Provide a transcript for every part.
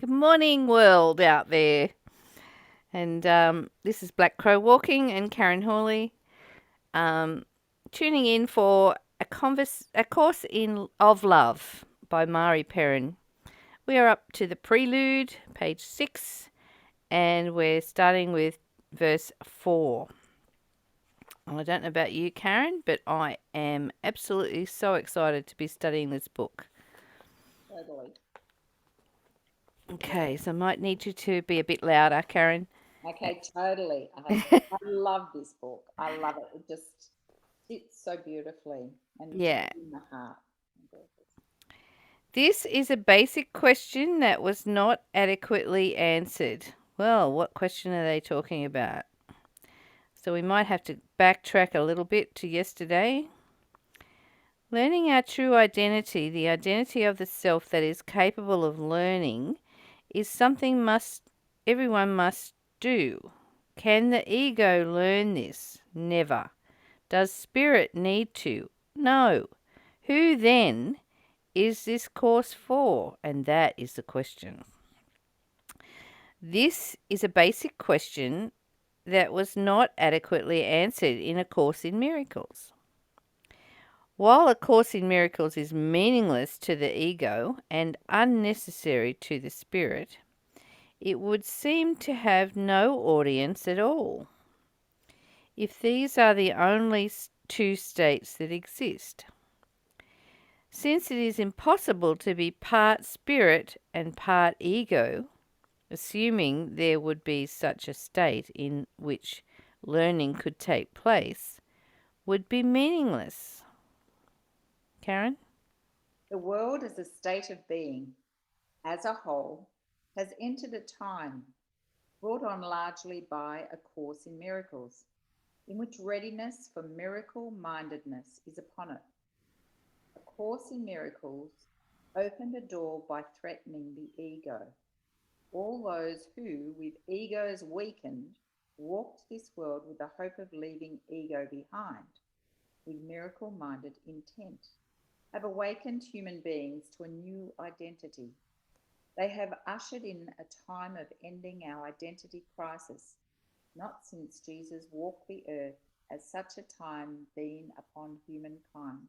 Good morning, world out there. And this is Black Crow Walking and Karen Hawley, um, tuning in for a course in of love by Mari Perron. We are up to the prelude, page 6, and we're starting with verse 4. I don't know about you, Karen, but I am absolutely so excited to be studying this book. Totally. Okay, so I might need you to be a bit louder, Karen. Okay, totally. I love this book. I love it. It just sits so beautifully and just Yeah. in the heart. This is a basic question that was not adequately answered. Well, what question are they talking about? So we might have to backtrack a little bit to yesterday. Learning our true identity, the identity of the self that is capable of learning, is something everyone must do. Can the ego learn this? Never. Does spirit need to? No. Who then is this course for? And that is the question. This is a basic question that was not adequately answered in A Course in Miracles. While A Course in Miracles is meaningless to the ego and unnecessary to the spirit, it would seem to have no audience at all if these are the only two states that exist. Since it is impossible to be part spirit and part ego, assuming there would be such a state in which learning could take place, would be meaningless. Karen? The world as a state of being, as a whole, has entered a time brought on largely by A Course in Miracles, in which readiness for miracle mindedness is upon it. A Course in Miracles opened a door by threatening the ego. All those who, with egos weakened, walked this world with the hope of leaving ego behind, with miracle minded intent, have awakened human beings to a new identity. They have ushered in a time of ending our identity crisis, not since Jesus walked the earth has such a time been upon humankind.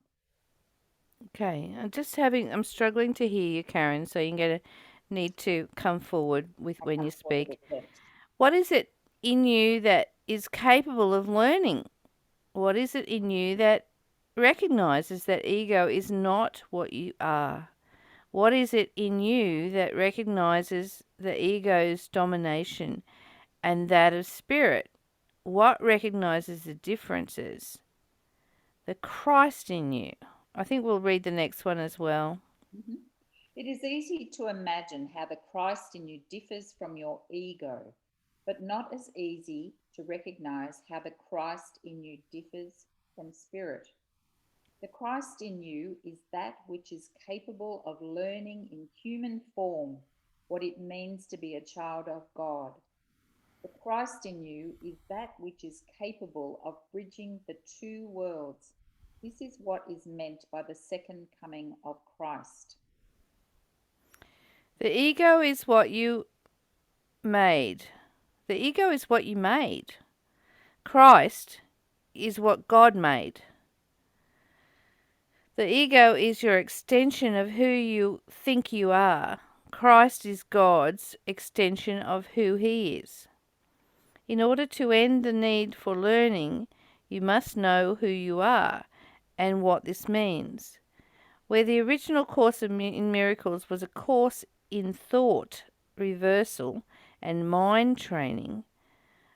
Okay, I'm struggling to hear you, Karen, so you're going to need to come forward with I when come you forward speak. with it. What is it in you that is capable of learning? What is it in you that recognizes that ego is not what you are? What is it in you that recognizes the ego's domination and that of spirit? What recognizes the differences? The Christ in you. I think we'll read the next one as well. Mhm. It is easy to imagine how the Christ in you differs from your ego, but not as easy to recognize how the Christ in you differs from spirit. The Christ in you is that which is capable of learning in human form what it means to be a child of God. The Christ in you is that which is capable of bridging the two worlds. This is what is meant by the second coming of Christ. The ego is what you made. The ego is what you made. Christ is what God made. The ego is your extension of who you think you are. Christ is God's extension of who He is. In order to end the need for learning, you must know who you are and what this means. Where the original Course in Miracles was a course in thought reversal and mind training,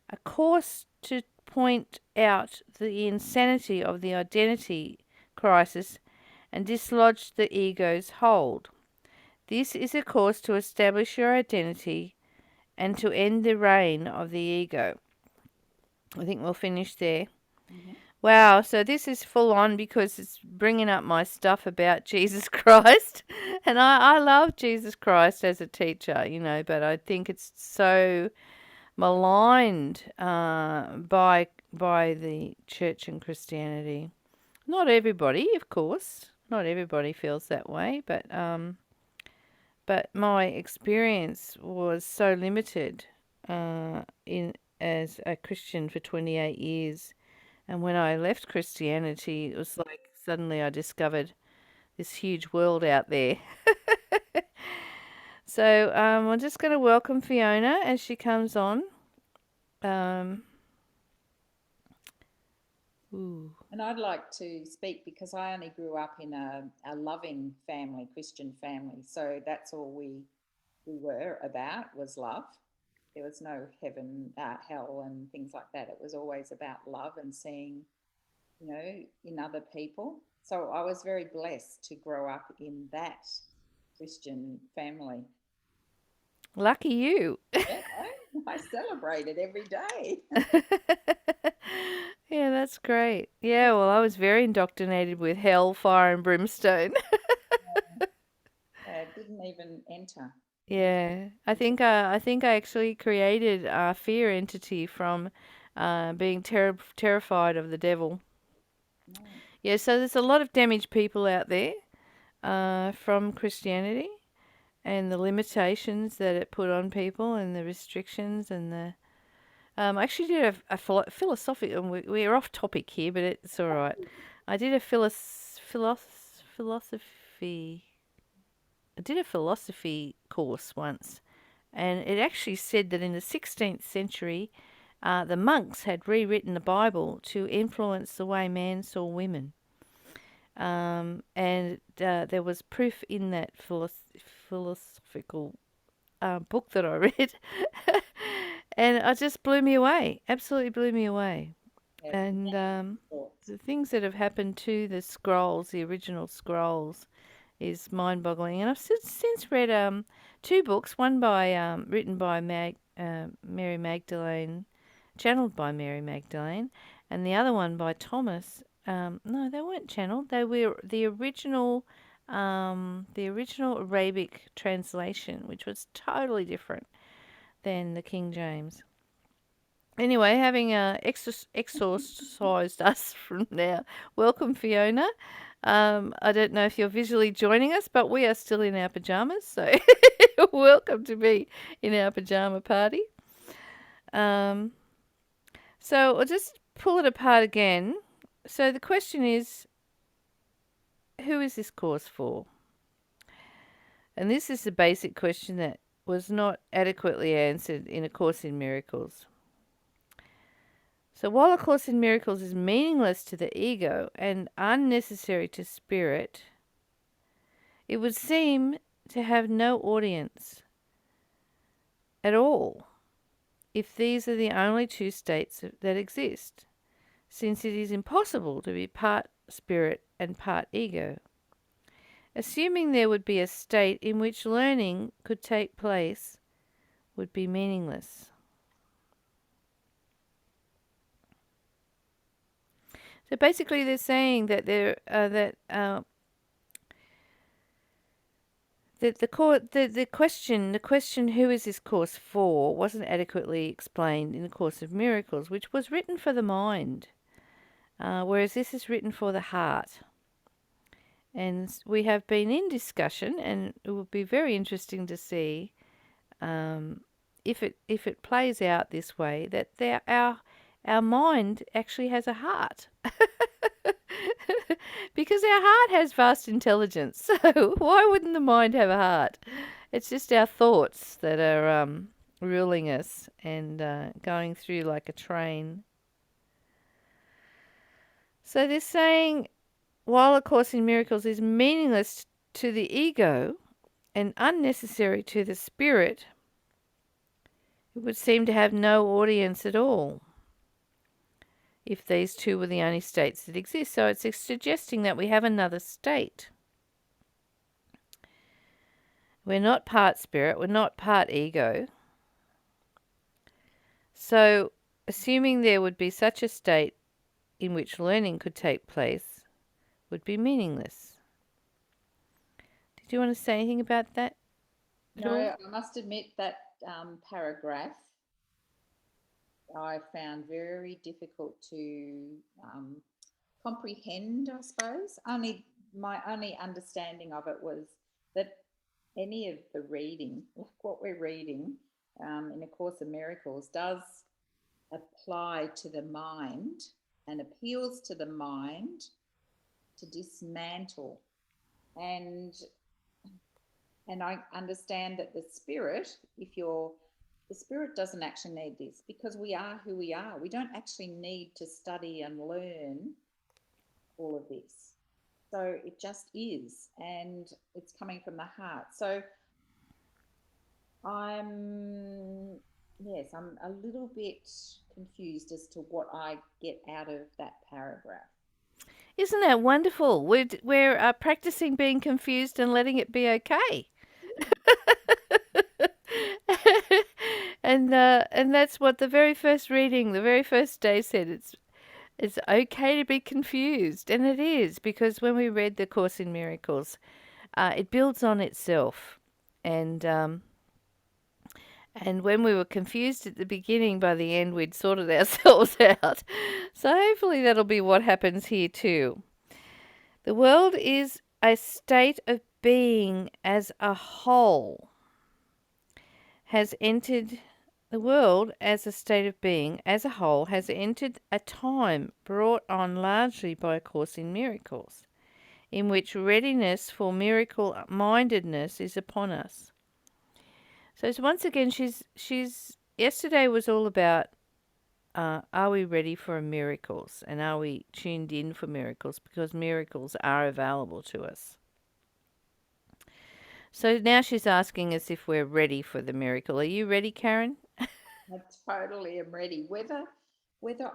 a course to point out the insanity of the identity crisis and dislodge the ego's hold. This is a course to establish your identity and to end the reign of the ego. I think we'll finish there. Mhm. Wow, so this is full on because it's bringing up my stuff about Jesus Christ. And I love Jesus Christ as a teacher, but I think it's so maligned by the church and Christianity. Not everybody, of course. Not everybody feels that way, but but my experience was so limited in as a Christian for 28 years. And when I left Christianity, it was like suddenly I discovered this huge world out there. So I'm just going to welcome Fiona as she comes on. Um, ooh. And I'd like to speak because I only grew up in a loving family, Christian family. So that's all we were about was love. There was no heaven, hell, and things like that. It was always about love and seeing, in other people. So I was very blessed to grow up in that Christian family. Lucky you. Yeah, I celebrate it every day. Yeah, that's great. Yeah, well, I was very indoctrinated with hell, fire, and brimstone. It didn't even enter. Yeah, I think I actually created a fear entity from being terrified of the devil. No. Yeah, so there's a lot of damaged people out there from Christianity and the limitations that it put on people and the restrictions and the. I actually did philosophical. We're off topic here, but it's all right. I did a philosophy. I did a philosophy course once, and it actually said that in the 16th century, the monks had rewritten the Bible to influence the way man saw women. And there was proof in that philosophical book that I read, and it just blew me away. Absolutely blew me away. Yeah, And thoughts. the things that have happened to the scrolls, the original scrolls, is mind-boggling. And I've since read two books. One by written by Mary Magdalene, channeled by Mary Magdalene, and the other one by Thomas. No, they weren't channeled. They were the original Arabic translation, which was totally different than the King James. Anyway, having exorcised us from now, welcome Fiona. I don't know if you're visually joining us, but we are still in our pajamas, so welcome to be in our pajama party. Um, so I'll just pull it apart again. So the question is, who is this course for? And this is the basic question that was not adequately answered in A Course in Miracles. So while A Course in Miracles is meaningless to the ego and unnecessary to spirit, it would seem to have no audience at all if these are the only two states that exist, since it is impossible to be part spirit and part ego. Assuming there would be a state in which learning could take place would be meaningless. So basically, they're saying that the question who is this course for wasn't adequately explained in the Course of Miracles, which was written for the mind, whereas this is written for the heart. And we have been in discussion, and it would be very interesting to see if it plays out this way, that our mind actually has a heart. Because our heart has vast intelligence, so why wouldn't the mind have a heart? It's just our thoughts that are ruling us and going through like a train. So they're saying, while A Course in Miracles is meaningless to the ego and unnecessary to the spirit, it would seem to have no audience at all if these two were the only states that exist. So it's suggesting that we have another state. We're not part spirit, we're not part ego. So, assuming there would be such a state in which learning could take place would be meaningless. Did you want to say anything about that at No, all? I must admit that paragraph I found very difficult to comprehend, I suppose. Only my only understanding of it was that any of the reading, like what we're reading in A Course in Miracles, does apply to the mind and appeals to the mind to dismantle. And I understand that the spirit, if you're the spirit doesn't actually need this because we are who we are. We don't actually need to study and learn all of this. So it just is, and it's coming from the heart. So I'm, yes, I'm a little bit confused as to what I get out of that paragraph. Isn't that wonderful? We're practicing being confused and letting it be okay. And that's what the very first reading, the very first day said. It's okay to be confused, and it is, because when we read the Course in Miracles, it builds on itself, and when we were confused at the beginning, by the end we'd sorted ourselves out. So hopefully that'll be what happens here too. The world is a state of being as a whole. Has entered The world as a state of being as a whole has entered a time brought on largely by A Course in Miracles, in which readiness for miracle mindedness is upon us. So once again, she's yesterday was all about are we ready for miracles, and are we tuned in for miracles, because miracles are available to us. So now she's asking us if we're ready for the miracle. Are you ready, Karen? I totally am ready. Whether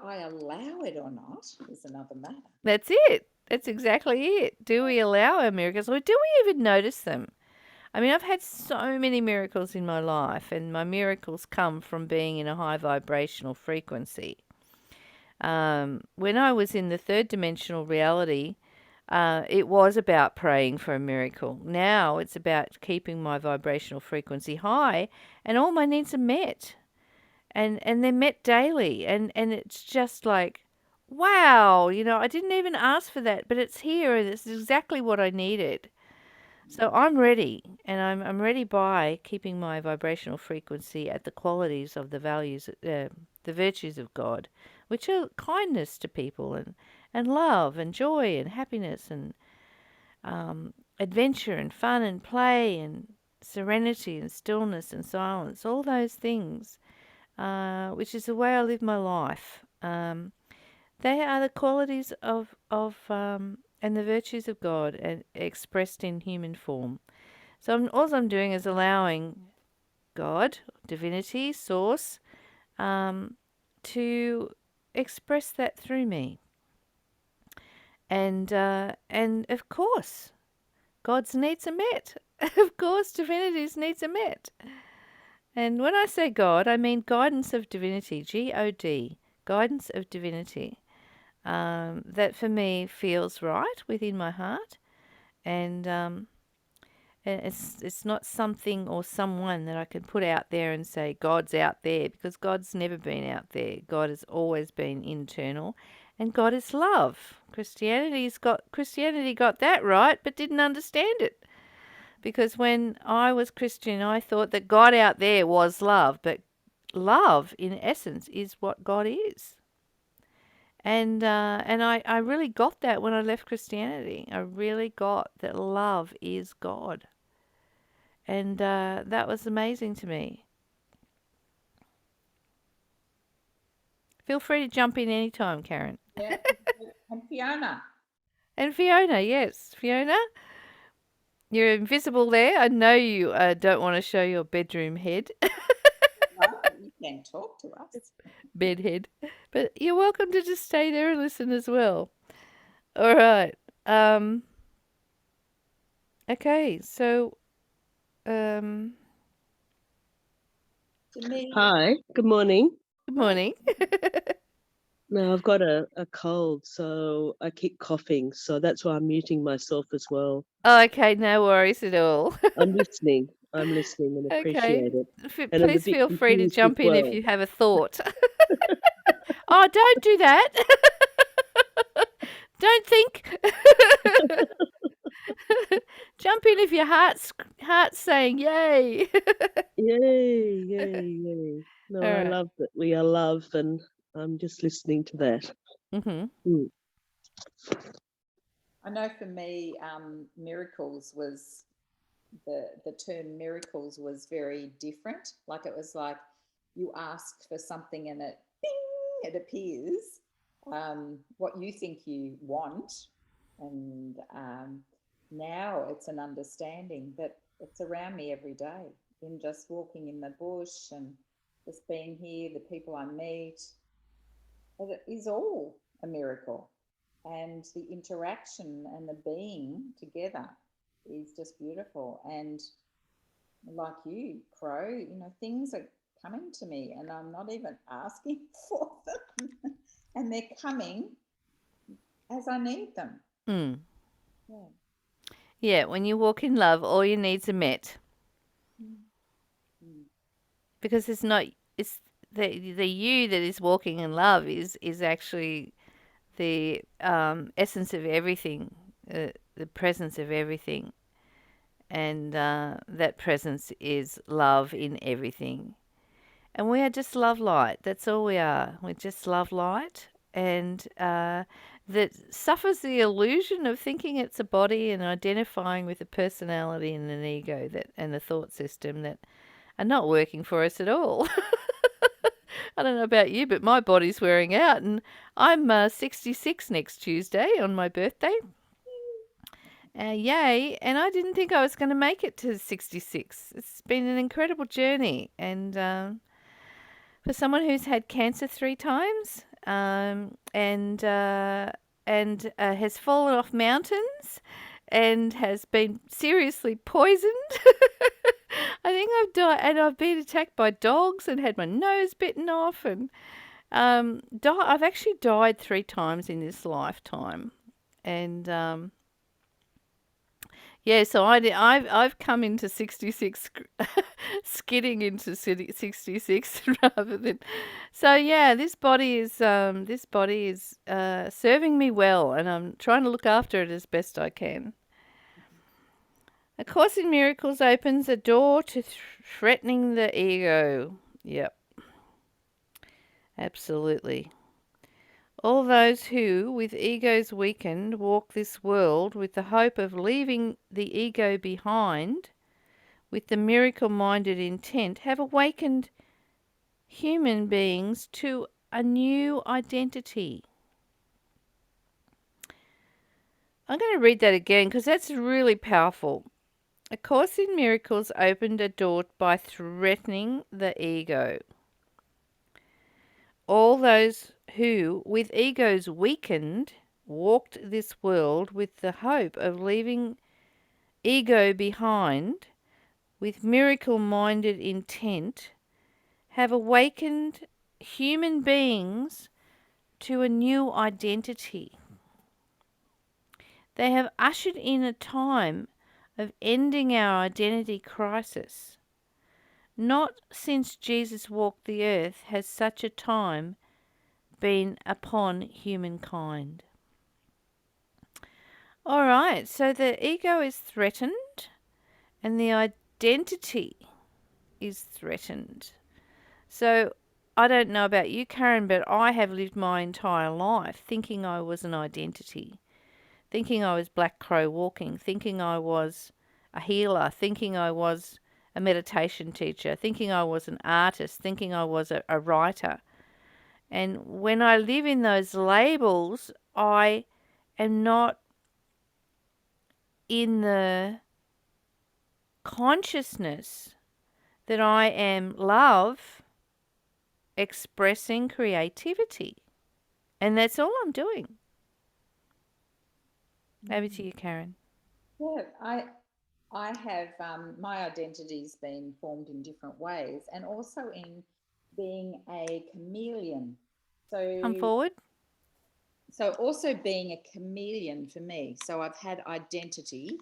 I allow it or not is another matter. That's it. That's exactly it. Do we allow our miracles, or do we even notice them? I mean, I've had so many miracles in my life, and my miracles come from being in a high vibrational frequency. When I was in the third dimensional reality, it was about praying for a miracle. Now it's about keeping my vibrational frequency high, and all my needs are met. And they're met daily. And it's just like, wow, I didn't even ask for that, but it's here, and it's exactly what I needed. So I'm ready, and I'm ready by keeping my vibrational frequency at the qualities of the values, the virtues of God, which are kindness to people, and love and joy and happiness and adventure and fun and play and serenity and stillness and silence, all those things, which is the way I live my life. They are the qualities of and the virtues of God, and expressed in human form. So all I'm doing is allowing God, divinity, source, to express that through me. And of course, God's needs are met. Of course, divinity's needs are met. And when I say God, I mean guidance of divinity, G-O-D, guidance of divinity. That for me feels right within my heart, and it's not something or someone that I can put out there and say God's out there, because God's never been out there. God has always been internal, and God is love. Christianity got that right, but didn't understand it. Because when I was Christian, I thought that God out there was love, but love, in essence, is what God is. And I really got that when I left Christianity. I really got that love is God. And that was amazing to me. Feel free to jump in anytime, Karen. Yeah. And Fiona. And Fiona, yes. Fiona, you're invisible there. I know you don't want to show your bedroom head. You can talk to us. Bed head. But you're welcome to just stay there and listen as well. All right. Okay, so To me, Hi, good morning. good morning. Now I've got a cold, so I keep coughing, so that's why I'm muting myself as well. Okay, no worries at all. I'm listening and Okay. appreciate it. And I'm a Please bit feel free to confused as jump in if well. you have a thought. Oh, don't do that. Don't think. Jump in if your heart's saying yay. Yay, yay, yay. No, All I right. love that we are love, and I'm just listening to that. Mhm. Mm. I know for me, miracles was the term miracles was very different. Like it was like you ask for something and it bing, it appears what you think you want, and now it's an understanding that it's around me every day in just walking in the bush and just being here, the people I meet. It is all a miracle, and the interaction and the being together is just beautiful. And like you, Crow, things are coming to me and I'm not even asking for them. And they're coming as I need them. Mm. Yeah. Yeah, when you walk in love, all your needs are met Mm. because it's the you that is walking in love is actually the essence of everything, the presence of everything, and that presence is love in everything. And we are just love light. That's all we are. We're just love light, and that suffers the illusion of thinking it's a body and identifying with a personality and an ego and a thought system that are not working for us at all. I don't know about you, but my body's wearing out, and I'm 66 next Tuesday on my birthday. Yay! And I didn't think I was going to make it to 66. It's been an incredible journey, and for someone who's had cancer 3 times, and has fallen off mountains, and has been seriously poisoned. I think I've died, and I've been attacked by dogs, and had my nose bitten off, and I've actually died 3 times in this lifetime, and yeah, so I've come into 66, skidding into 66 rather than. So yeah, this body is serving me well, and I'm trying to look after it as best I can. A Course in Miracles opens a door to threatening the ego. Yep, absolutely. All those who, with egos weakened, walk this world with the hope of leaving the ego behind, with the miracle-minded intent, have awakened human beings to a new identity. I'm going to read that again because that's really powerful. A Course in Miracles opened a door by threatening the ego. All those who, with egos weakened, walked this world with the hope of leaving ego behind, with miracle-minded intent, have awakened human beings to a new identity. They have ushered in a time of ending our identity crisis. Not since Jesus walked the earth has such a time been upon humankind. All right, so the ego is threatened and the identity is threatened. So I don't know about you, Karen, but I have lived my entire life thinking I was an identity, thinking I was Black Crow walking, thinking I was a healer, thinking I was a meditation teacher, thinking I was an artist, thinking I was a writer. And when I live in those labels, I am not in the consciousness that I am love expressing creativity. And that's all I'm doing. Over to you, Karen. Yeah, I have my identity's been formed in different ways, and also in being a chameleon. Come So forward. so also being a chameleon for me. So I've had identity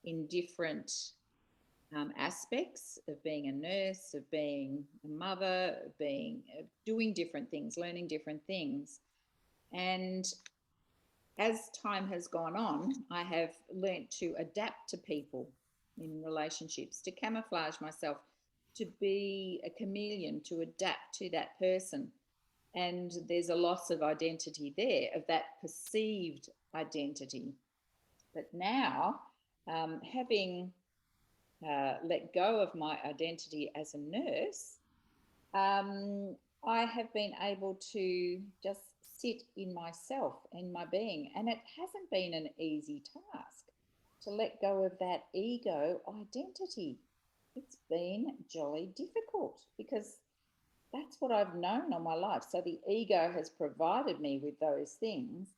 in different aspects of being a nurse, of being a mother, of being doing different things, learning different things, and as time has gone on, I have learnt to adapt to people in relationships, to camouflage myself, to be a chameleon, to adapt to that person. And there's a loss of identity there, of that perceived identity. But now, having let go of my identity as a nurse, um, I have been able to just sit in myself, in my being. And it hasn't been an easy task to let go of that ego identity. It's been jolly difficult because that's what I've known all my life. So the ego has provided me with those things.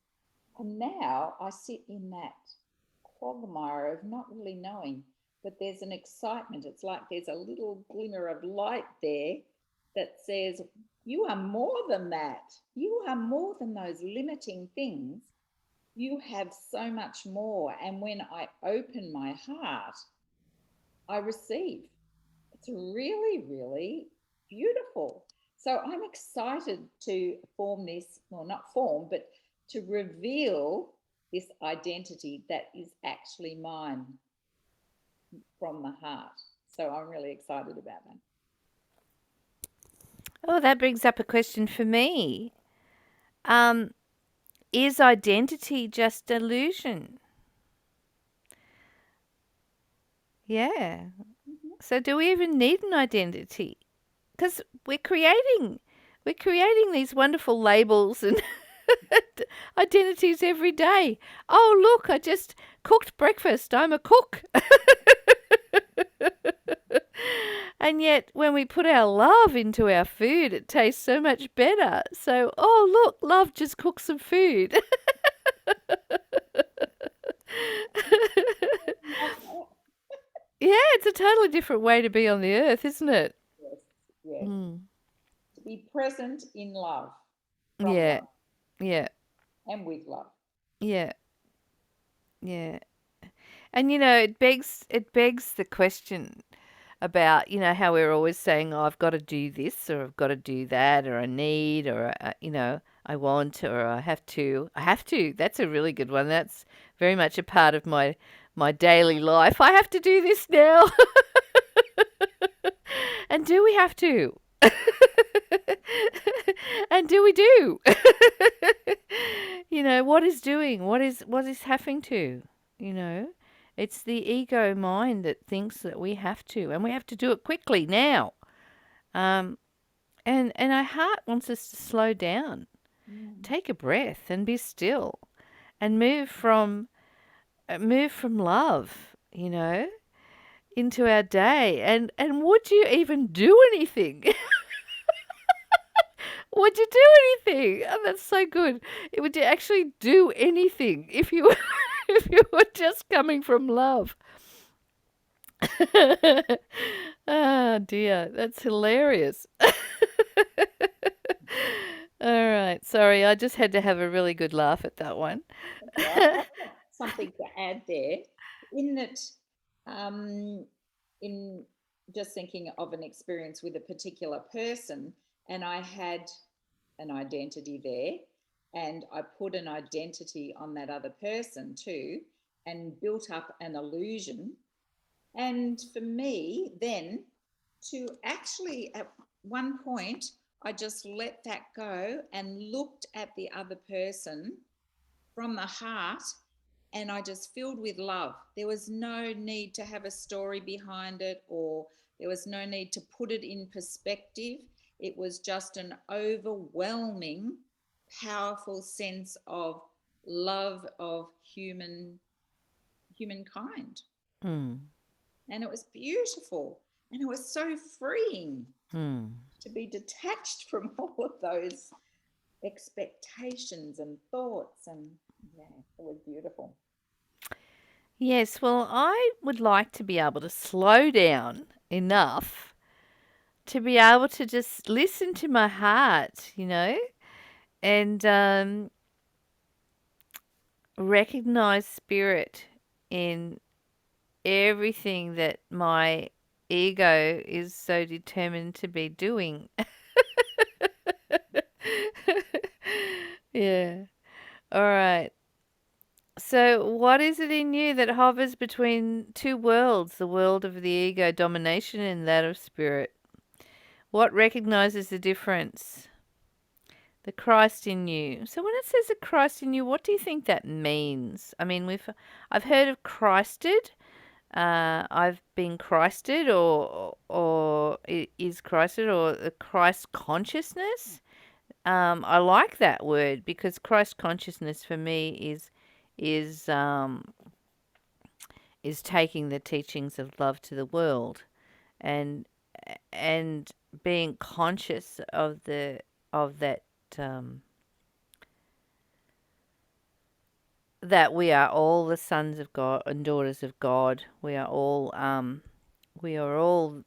And now I sit in that quagmire of not really knowing, but there's an excitement. It's like there's a little glimmer of light there that says, you are more than that. You are more than those limiting things. You have so much more. And when I open my heart, I receive. It's really, really beautiful. So I'm excited to form this, well, not form, but to reveal this identity that is actually mine from the heart. So I'm really excited about that. Oh, that brings up a question for me. Um, is identity just illusion? Yeah. Mm-hmm. So do we even need an identity? Because we're creating these wonderful labels and identities every day. Oh, look, I just cooked breakfast. I'm a cook. And yet, when we put our love into our food, it tastes so much better. So, oh, look, love just cooked some food. Yeah, it's a totally different way to be on the earth, isn't it? Yes, yes. Mm. To be present in love, from Yeah, love, yeah, and with love. yeah, yeah. And it begs the question about, how we're always saying, oh, I've got to do this or I've got to do that or I need or, I want or I have to. I have to. That's a really good one. That's very much a part of my daily life. I have to do this now. And do we have to? And do we do? What is doing? What is having to? You know? It's the ego mind that thinks that we have to, and we have to do it quickly now. Um, and our heart wants us to slow down, Mm. take a breath, and be still, and move from love, into our day. And would you even do anything? Would you do anything? Oh, that's so good. Would you actually do anything if you if you were just coming from love? Oh dear, that's hilarious. All right, sorry, I just had to have a really good laugh at that one. That's all right. I've got something to add there. In that, um, in just thinking of an experience with a particular person, and I had an identity there, and I put an identity on that other person too, and built up an illusion. And for me, then to actually, at one point, I just let that go and looked at the other person from the heart, and I just filled with love. There was no need to have a story behind it, or there was no need to put it in perspective. It was just an overwhelming, powerful sense of love of humankind. Hmm. And it was beautiful, and it was so freeing Hmm. to be detached from all of those expectations and thoughts. And yeah, it was beautiful. Yes, well, I would like to be able to slow down enough to be able to just listen to my heart, and recognize spirit in everything that my ego is so determined to be doing. Yeah. All right. So, what is it in you that hovers between two worlds, the world of the ego domination and that of spirit? What recognizes the difference? The Christ in you. So, when it says a Christ in you, what do you think that means? I mean, I've heard of Christed. I've been Christed, or is Christed, or the Christ consciousness. I like that word because Christ consciousness for me is um, is taking the teachings of love to the world, and and being conscious of that, um, that we are all the sons of God and daughters of God. We are all we are all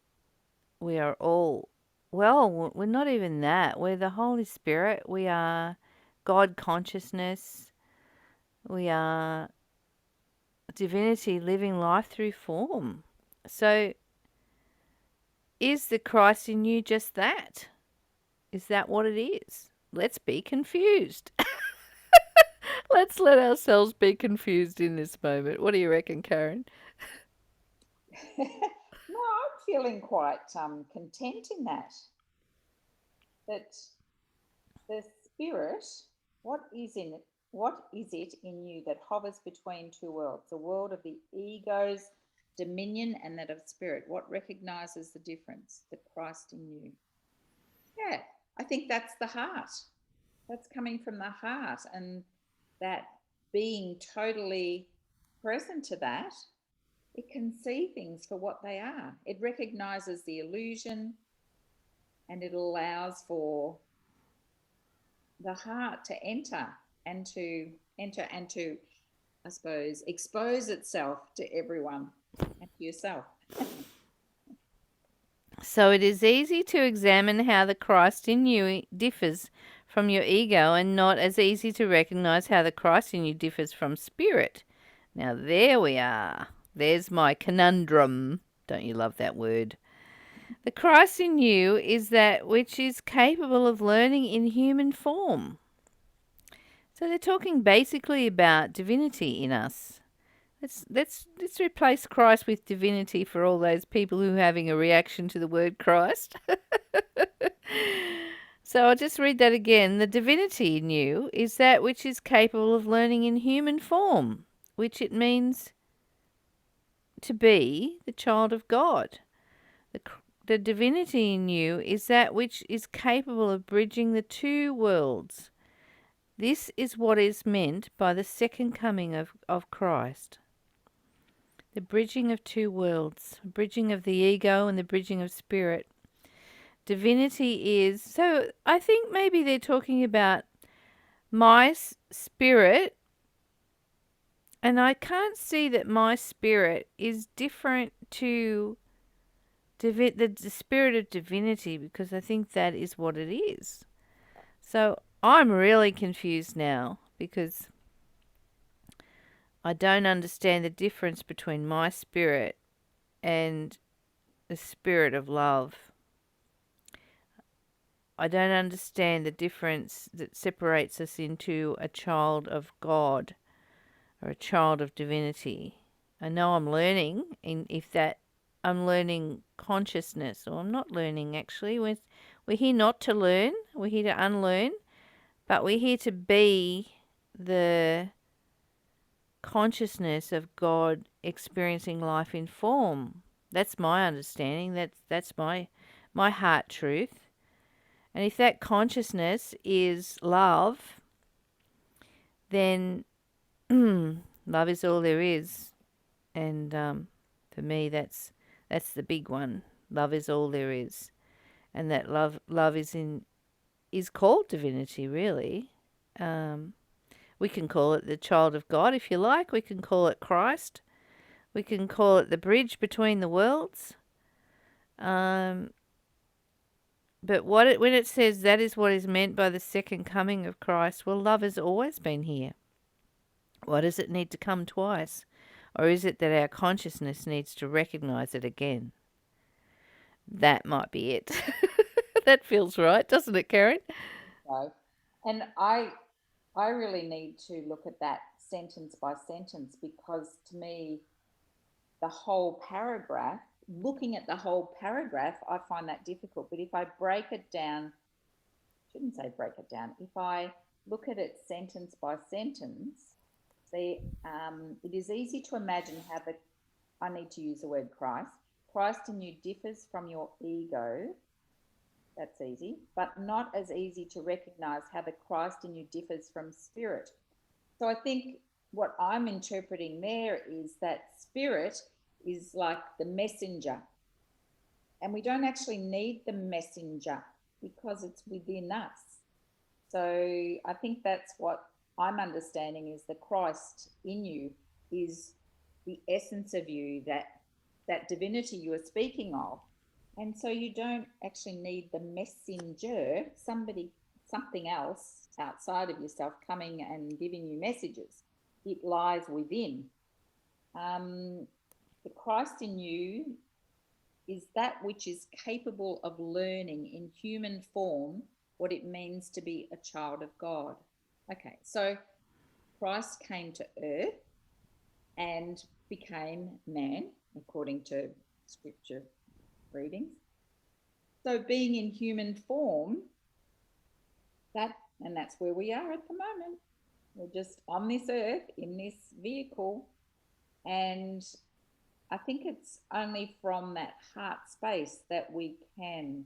well, we're not even that. We're the Holy Spirit. We are God consciousness. We are divinity living life through form. So is the Christ in you just that? Is that what it is? Let's be confused. Let's let ourselves be confused in this moment. What do you reckon, Karen? No, I'm feeling quite content in that. That the spirit, what is in it? What is it in you that hovers between two worlds? The world of the ego's dominion and that of spirit. What recognizes the difference? The Christ in you. Yeah, I think that's the heart. That's coming from the heart, and that being totally present to that, it can see things for what they are. It recognizes the illusion, and it allows for the heart to enter and to I suppose expose itself to everyone and to yourself. So it is easy to examine how the Christ in you differs from your ego, and not as easy to recognize how the Christ in you differs from spirit. Now there we are. There's my conundrum. Don't you love that word? The Christ in you is that which is capable of learning in human form. So they're talking basically about divinity in us. Let's replace Christ with divinity for all those people who are having a reaction to the word Christ. So I'll just read that again. The divinity in you is that which is capable of learning in human form, which it means to be the child of God. The, the divinity in you is that which is capable of bridging the two worlds. This is what is meant by the second coming of Christ. The bridging of two worlds, bridging of the ego and the bridging of spirit. Divinity is, so I think maybe they're talking about my spirit, and I can't see that my spirit is different to the spirit of divinity, because I think that is what it is. So I'm really confused now because I don't understand the difference between my spirit and the spirit of love. I don't understand the difference that separates us into a child of God or a child of divinity. I know I'm learning, if that I'm learning consciousness, or I'm not learning actually. We're here not to learn, we're here to unlearn, but we're here to be the consciousness of God experiencing life in form. That's my understanding. That's my heart truth. And if that consciousness is love, then love is all there is. And for me, that's the big one. Love is all there is, and that love is called divinity. Really, we can call it the child of God if you like. We can call it Christ. We can call it the bridge between the worlds. But when it says that is what is meant by the second coming of Christ, well, love has always been here. Why does it need to come twice? Or is it that our consciousness needs to recognize it again? That might be it. That feels right, doesn't it, Karen? So, and I really need to look at that sentence by sentence, because to me, the whole paragraph, looking at the whole paragraph, I find that difficult. But if I break it down, shouldn't say break it down, if I look at it sentence by sentence, see, it is easy to imagine how I need to use the word Christ. Christ in you differs from your ego. That's easy, but not as easy to recognize how the Christ in you differs from spirit. So I think what I'm interpreting there is that spirit is like the messenger, and we don't actually need the messenger because it's within us. So I think that's what I'm understanding, is the Christ in you is the essence of you, that divinity you were speaking of. And so you don't actually need the messenger, something else outside of yourself coming and giving you messages. It lies within. The Christ in you is that which is capable of learning in human form what it means to be a child of God. Okay, so Christ came to earth and became man, according to scripture readings. So being in human form, that's where we are at the moment. We're just on this earth in this vehicle, and I think it's only from that heart space that we can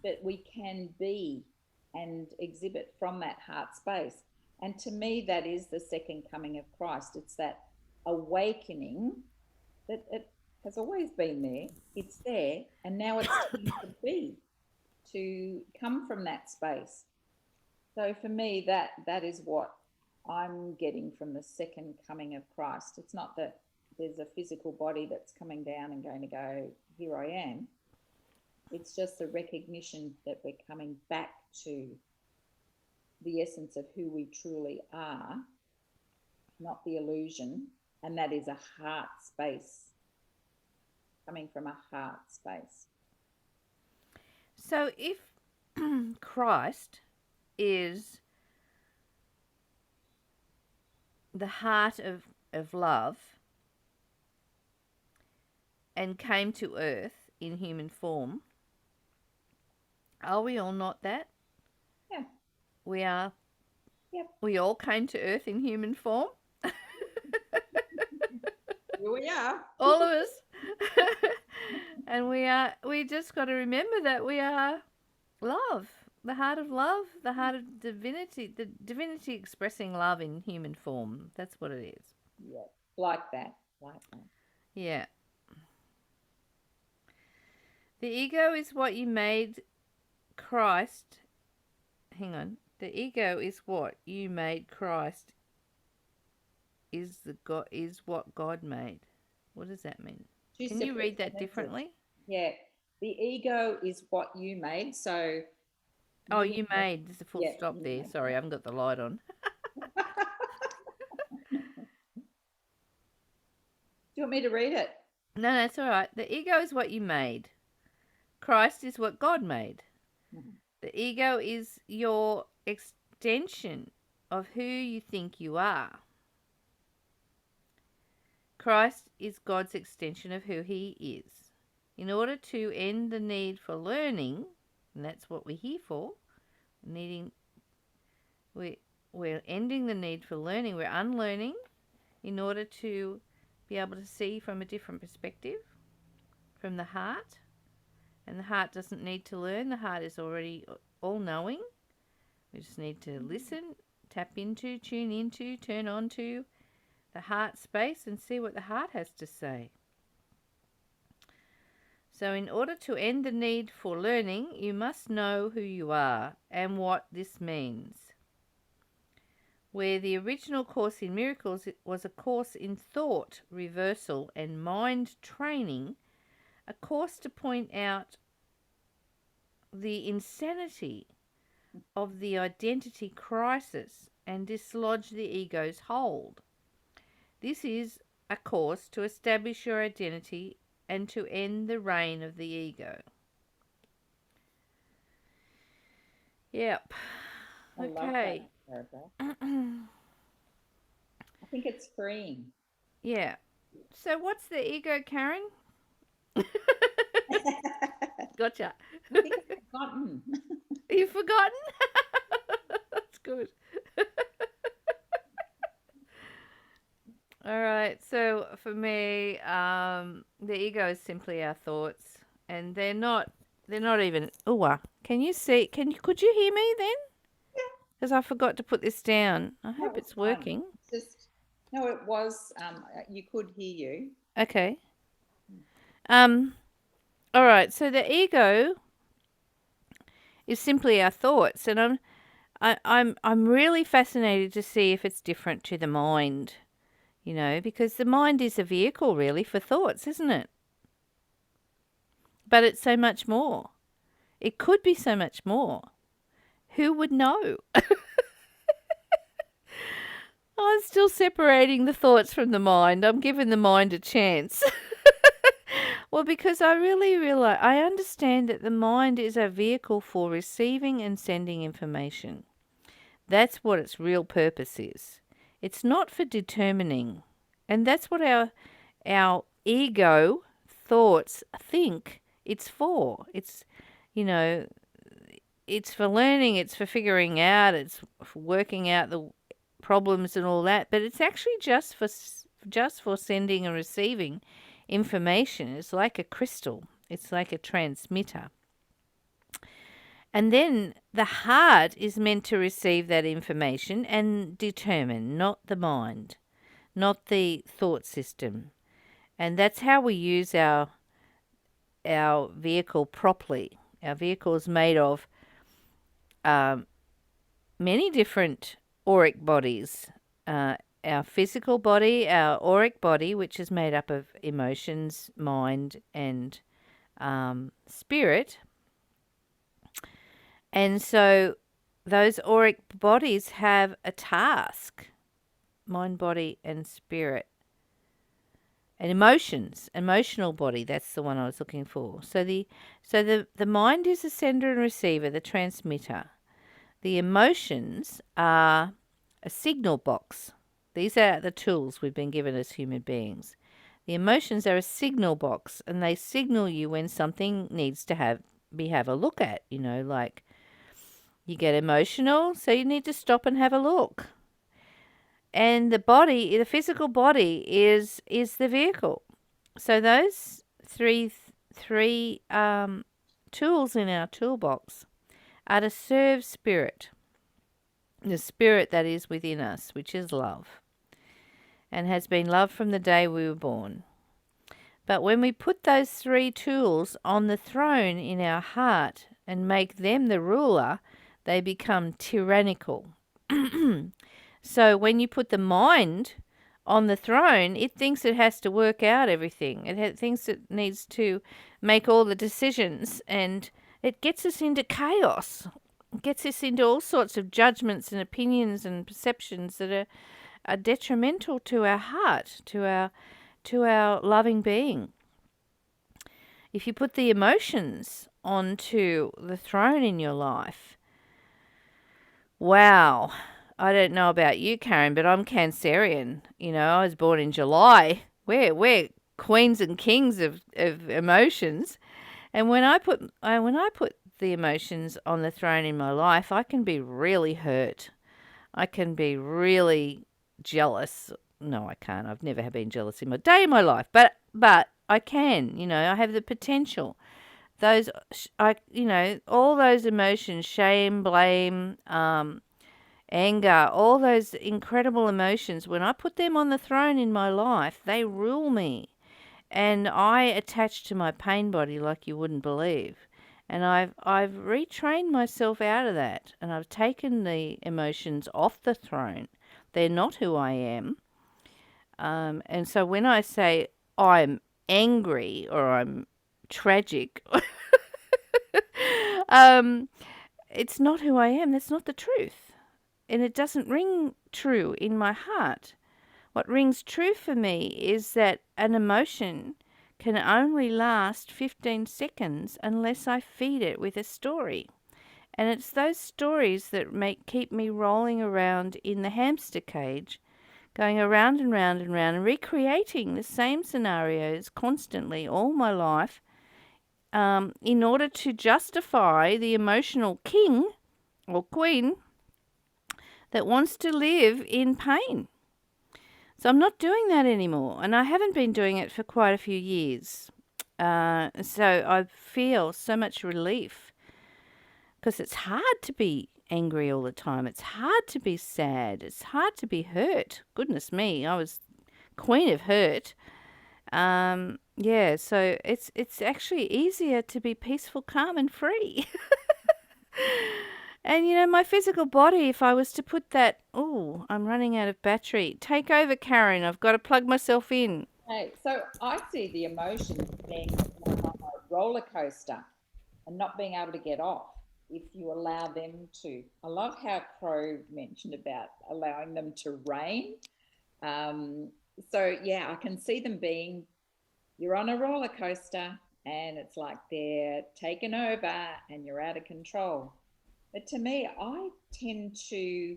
but we can be and exhibit from that heart space. And to me, that is the second coming of Christ. It's that awakening that it has always been there. It's there, and now it's time to come from that space. So for me, that is what I'm getting from the second coming of Christ. It's not that there's a physical body that's coming down and going to go, here I am. It's just the recognition that we're coming back to the essence of who we truly are, not the illusion, and that is a heart space, coming from a heart space. So if Christ is the heart of love and came to earth in human form, are we all not that? Yeah. We are. Yep. We all came to earth in human form. Here we are. All of us. And we just got to remember that we are love, the heart of love, the heart of divinity, the divinity expressing love in human form. That's what it is. Yeah, like that. Yeah. The ego is what you made Christ. Hang on. The ego is what you made Christ. Is what God made. What does that mean? Can you read that differently? Yeah. The ego is what you made. So you made. There's a full stop there. Sorry, I haven't got the light on. Do you want me to read it? No, that's all right. The ego is what you made. Christ is what God made. Mm-hmm. The ego is your extension of who you think you are. Christ is God's extension of who he is. In order to end the need for learning, and that's what we're here for, we're ending the need for learning, we're unlearning in order to be able to see from a different perspective, from the heart. And the heart doesn't need to learn, the heart is already all-knowing. We just need to listen, tap into, tune into, turn on to the heart space and see what the heart has to say. So in order to end the need for learning, you must know who you are and what this means. Where the original Course in Miracles was a course in thought reversal and mind training, a course to point out the insanity of the identity crisis and dislodge the ego's hold. This is a course to establish your identity and to end the reign of the ego. Yep. I love that Okay. paragraph. I think it's freeing. Yeah. So what's the ego, Karen? Gotcha. I think I've forgotten. You've forgotten? That's good. All right. So for me, the ego is simply our thoughts, and they're not even. Oh, can you see? Could you hear me then? Because I forgot to put this down. I That hope was it's fun. working. Just no, it was. You could hear you. Okay. Um. All right. So the ego is simply our thoughts, and I'm really fascinated to see if it's different to the mind. Because the mind is a vehicle really for thoughts, isn't it? But it's so much more. It could be so much more. Who would know? I'm still separating the thoughts from the mind. I'm giving the mind a chance. Well, because I really realize, I understand that the mind is a vehicle for receiving and sending information. That's what its real purpose is. It's not for determining. And that's what our ego thoughts think it's for. You know, it's for learning, it's for figuring out, it's for working out the problems and all that, but it's actually just for sending and receiving information. It's like a crystal. It's like a transmitter. And then the heart is meant to receive that information and determine, not the mind, not the thought system. And that's how we use our vehicle properly. Our vehicle is made of um, many different auric bodies. Our physical body, our auric body, which is made up of emotions, mind, and spirit. And so those auric bodies have a task: mind, body, and spirit. And emotional body, that's the one I was looking for. So the mind is the sender and receiver, the transmitter. The emotions are a signal box. These are the tools we've been given as human beings. The emotions are a signal box, and they signal you when something needs to have a look at. Like you get emotional, so you need to stop and have a look. And the physical body, is the vehicle. So those three tools in our toolbox are to serve spirit, the spirit that is within us, which is love, and has been love from the day we were born. But when we put those three tools on the throne in our heart and make them the ruler, they become tyrannical. So when you put the mind on the throne, it thinks it has to work out everything. It thinks it needs to make all the decisions, and it gets us into chaos. It gets us into all sorts of judgments and opinions and perceptions that are detrimental to our heart, to our loving being. If you put the emotions onto the throne in your life, wow. I don't know about you, Karen, but I'm Cancerian. I was born in July. We're queens and kings of emotions. And when I put the emotions on the throne in my life, I can be really hurt. I can be really jealous. No, I can't. I've never been jealous in my day in my life, but I can. I have the potential. All those emotions: shame, blame, anger, all those incredible emotions. When I put them on the throne in my life, they rule me, and I attach to my pain body like you wouldn't believe. And I've retrained myself out of that, and I've taken the emotions off the throne. They're not who I am. And so when I say I'm angry or I'm tragic, it's not who I am. That's not the truth. And it doesn't ring true in my heart. What rings true for me is that an emotion can only last 15 seconds unless I feed it with a story. And it's those stories that keep me rolling around in the hamster cage, going around and round and round and recreating the same scenarios constantly all my life, in order to justify the emotional king or queen that wants to live in pain. So I'm not doing that anymore, and I haven't been doing it for quite a few years. So I feel so much relief, because it's hard to be angry all the time. It's hard to be sad. It's hard to be hurt. Goodness me, I was queen of hurt. Yeah, so it's actually easier to be peaceful, calm, and free. And my physical body, if I was to put that, oh, I'm running out of battery. Take over, Karen. I've got to plug myself in. Okay, so I see the emotions being like on a roller coaster and not being able to get off if you allow them to. I love how Crow mentioned about allowing them to reign. So, yeah, I can see them being, you're on a roller coaster and it's like they're taken over and you're out of control. But to me, I tend to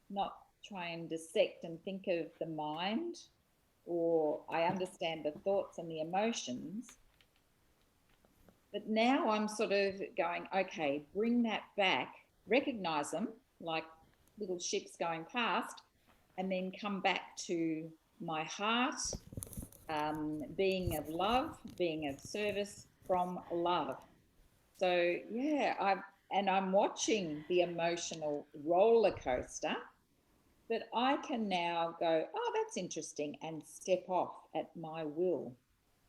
not try and dissect and think of the mind, or I understand the thoughts and the emotions. But now I'm sort of going, okay, bring that back, recognize them like little ships going past, and then come back to my heart, being of love, being of service from love. So yeah, I'm watching the emotional roller coaster, but I can now go, oh, that's interesting, and step off at my will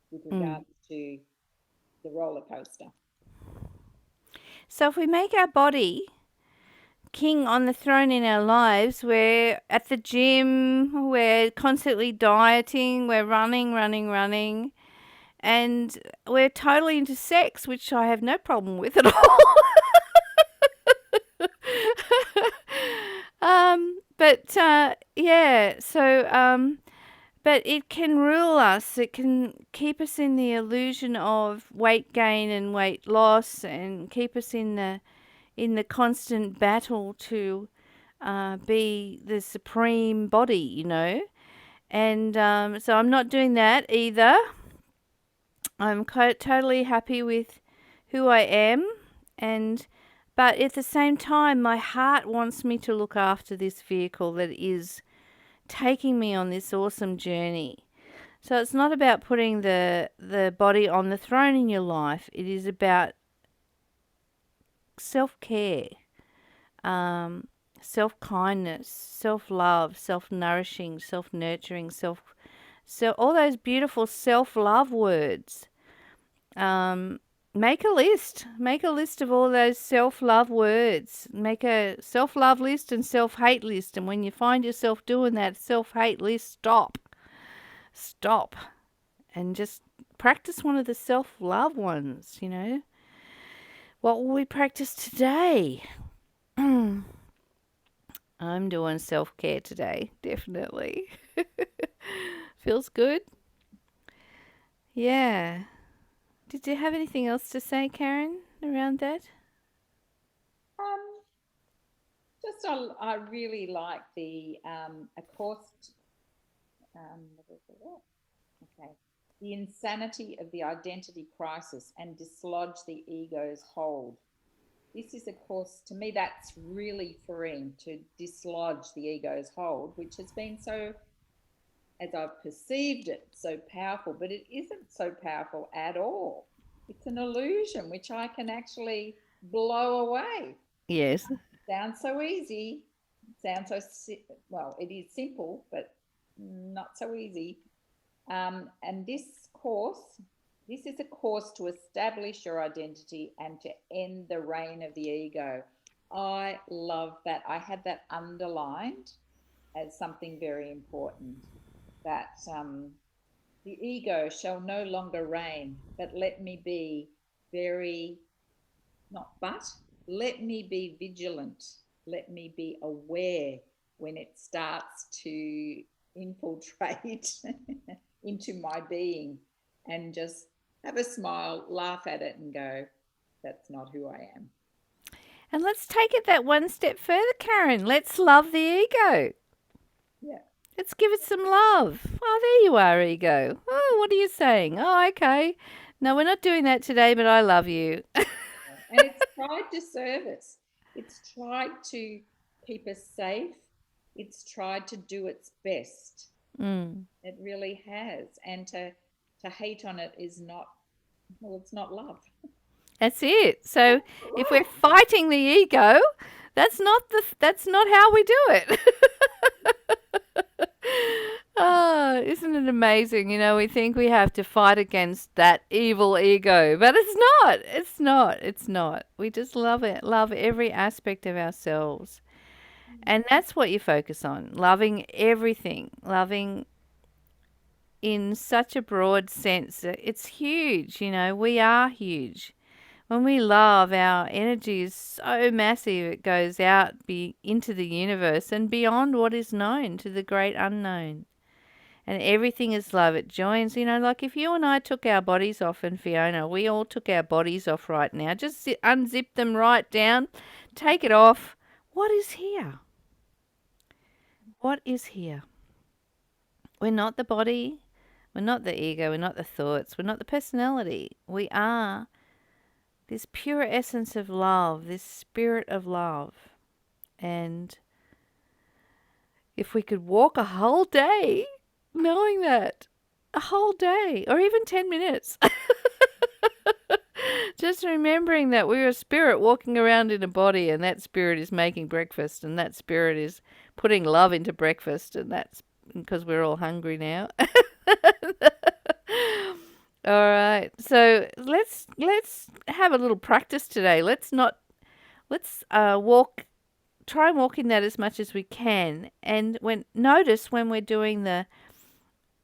with Mm. regards to the roller coaster. So if we make our body king on the throne in our lives, we're at the gym, we're constantly dieting, we're running, and we're totally into sex, which I have no problem with at all. But yeah, so but it can rule us. It can keep us in the illusion of weight gain and weight loss, and keep us in the constant battle to be the supreme body. And so I'm not doing that either. I'm totally happy with who I am, but at the same time, my heart wants me to look after this vehicle that is taking me on this awesome journey. So it's not about putting the body on the throne in your life. It is about self-care, um, self-kindness, self-love, self-nourishing, self-nurturing, so all those beautiful self-love words. Make a list. Make a list of all those self-love words. Make a self-love list and self-hate list. And when you find yourself doing that self-hate list, stop. Stop. And just practice one of the self-love ones. What will we practice today? I'm doing self-care today, definitely. Feels good. Yeah. Did you have anything else to say, Karen, around that? Um, just I really like the a course. What is it? Okay, the insanity of the identity crisis and dislodge the ego's hold. This is, of course, to me, that's really freeing, to dislodge the ego's hold, which has been so, as I've perceived it, so powerful, but it isn't so powerful at all. It's an illusion which I can actually blow away. Yes. Sounds so easy. Sounds so, well, it is simple, but not so easy. And this is a course to establish your identity and to end the reign of the ego. I love that. I had that underlined as something very important, that the ego shall no longer reign, but let me be very, not but, let me be vigilant. Let me be aware when it starts to infiltrate into my being, and just have a smile, laugh at it, and go, that's not who I am. And let's take it that one step further, Karen. Let's love the ego. Yeah. Let's give it some love. Oh, there you are, ego. Oh, what are you saying? Oh, okay. No, we're not doing that today, but I love you. And it's tried to serve us. It's tried to keep us safe. It's tried to do its best. Mm. It really has. And to hate on it is not, well, it's not love. That's it. So if we're fighting the ego, that's not how we do it. Oh, isn't it amazing? You know, we think we have to fight against that evil ego, but it's not. It's not. It's not. We just love it. Love every aspect of ourselves. And that's what you focus on. Loving everything. Loving in such a broad sense. It's huge, you know. We are huge. When we love, our energy is so massive, it goes out into the universe and beyond what is known to the great unknown. And everything is love. It joins, you know, like if you and I took our bodies off, and Fiona, we all took our bodies off right now, just unzip them right down, take it off. What is here? What is here? We're not the body, we're not the ego, we're not the thoughts, we're not the personality. We are this pure essence of love, this spirit of love. And if we could walk a whole day knowing that, a whole day, or even 10 minutes, just remembering that we're a spirit walking around in a body, and that spirit is making breakfast, and that spirit is putting love into breakfast, and that's because we're all hungry now. All right, so let's have a little practice today. Let's try and walk in that as much as we can, and notice when we're doing the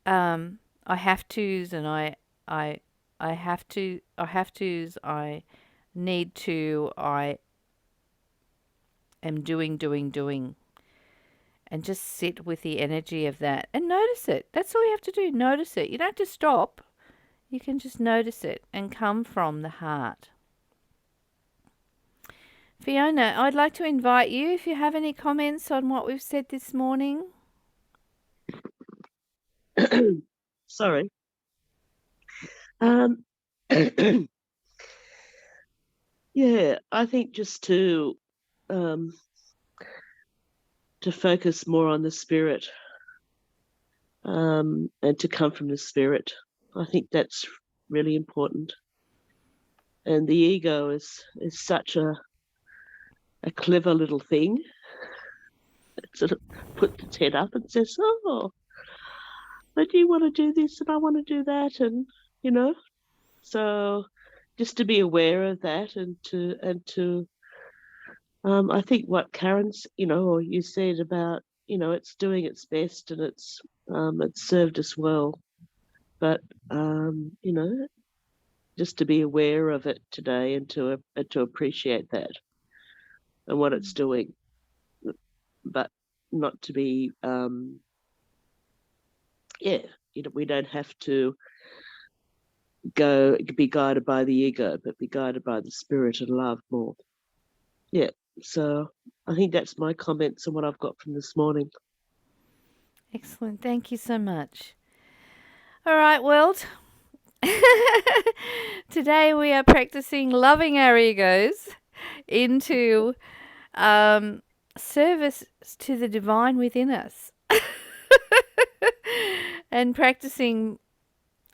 I have tos, and I have tos, I need to, I am doing, and just sit with the energy of that and notice it. That's all you have to do. Notice it. You don't have to stop. You can just notice it and come from the heart. Fiona, I'd like to invite you if you have any comments on what we've said this morning. Sorry. Yeah, I think just to focus more on the spirit, and to come from the spirit. I think that's really important. And the ego is such a clever little thing. It sort of puts its head up and says, "Oh, but you want to do this and I want to do that," and you know. So just to be aware of that, and to I think what Karen's, or you said about, it's doing its best, and it's served us well. But just to be aware of it today, and to appreciate that and what it's doing, but not to be we don't have to be guided by the ego, but be guided by the spirit and love more. Yeah. So I think that's my comments on what I've got from this morning. Excellent. Thank you so much. All right, world. Today we are practicing loving our egos into service to the divine within us. And practicing,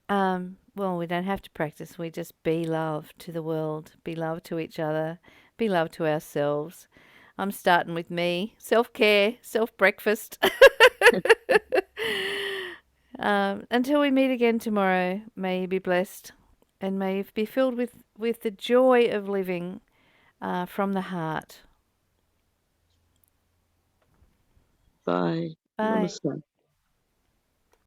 well, we don't have to practice. We just be love to the world, be love to each other, be love to ourselves. I'm starting with me. Self-care, self-breakfast. Until we meet again tomorrow, may you be blessed, and may you be filled with the joy of living from the heart. Bye. Bye. Namaste.